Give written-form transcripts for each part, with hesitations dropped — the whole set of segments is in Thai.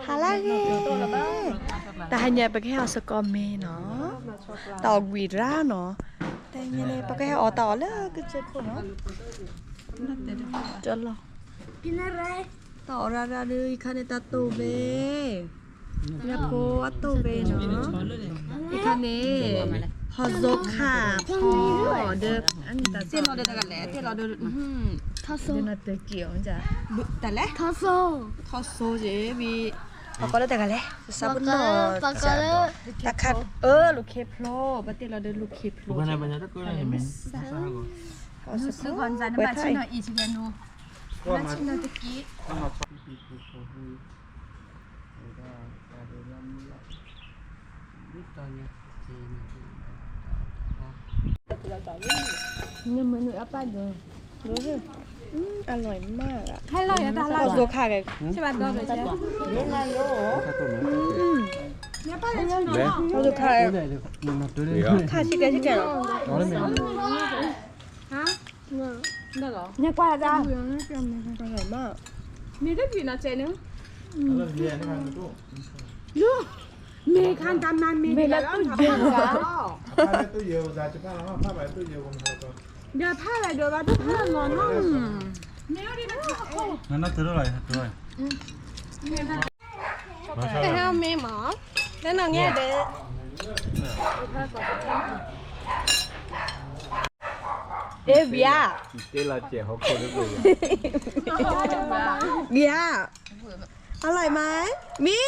halage ta hanya pakai hao scomme no tàu quỳ ra no ta như này pakai hao tàu là cái chết của nó chân lo tàu ra đi khane ta tu về nhà cô tu về nó khane họ dốt khả họ được anh ta xem nó được cái lẽ thế nó được thao nó tới kiểu chảแต่lẽ thao số chứ vì họ có được cái lẽ sabun nó ta khátลูกเคโพลปฏิเราเดินลูกเคโพล bukan apa banyak tu lah menซื้อก่อนจานน้ำมันชิ้นหน่อยอีกทีเดียวนูน้ำชิ้นหน่อยตะกี้เนี่ยเหมือนหนูอัปป้าดูรู้สึกอร่อยมากอ่ะให้เราอย่าตาเราตัวขากันใช่ป่ะตัวเลยใช่ไหมเนี่ยป้าเลยใช่ไหมเราตัวขาขาชิคกี้หรอฮะเนี่ยกว่าจ้าอร่อยมากมีได้กี่นาทีนึงลูกมีคันตามมันมีแล้วตู้เย็นจ้าผ้าตู้เย็นจ้าจะผ้าแล้วผ้าใบตู้เย็นผมทำก่อนเดี๋ยวผ้าอะไรเดี๋ยวว่าทุกผ้านอนห้องนั่นน่าถืออะไรถืออะไรแต่ถ้าไม่หมอแล้วน้องเนี่ยเด้เอ๊ะเบียร์เดี๋ยวเราเจี๋ยวเขาคนละเลยเบียร์อร่อยไหมมิ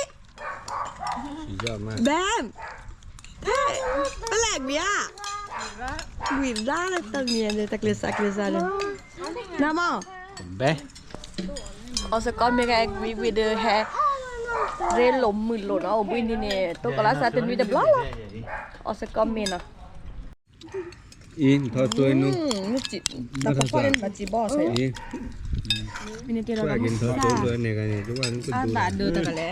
สุดยอดมากแบมเฮ้ยแปลกเบียร์วินด้าเลยตั้งเนี่ยเลยตะเกียบสักเลยซะเลยน้ำอ่ะเบ๊เอาสกอตเมกาวิดีโอแฮเรลลมมือหลุดเอาบินนี่เนี่ยตัวกระสับเป็นวิดีโอล้อละเอาสกอตเมน่ะอินทอดตัวนู้นี่จิตะกพอเล่นมาจีบอสเลยมินิเกลเรากินทอดตัวด้วยเนี่ยกันเนี่ยทุกวันก็ดูบาทเดือดตะกันเลย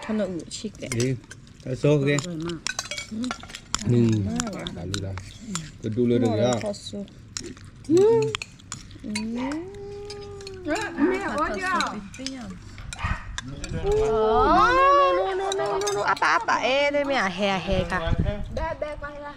ขนมชิคเลยอินทอดโซ่กันได้รู้แล้วก็ดูเลยเดี๋ยวทอดโซ่ไม่เอาจ้าno apa ele me arreca Bebe, vai lá.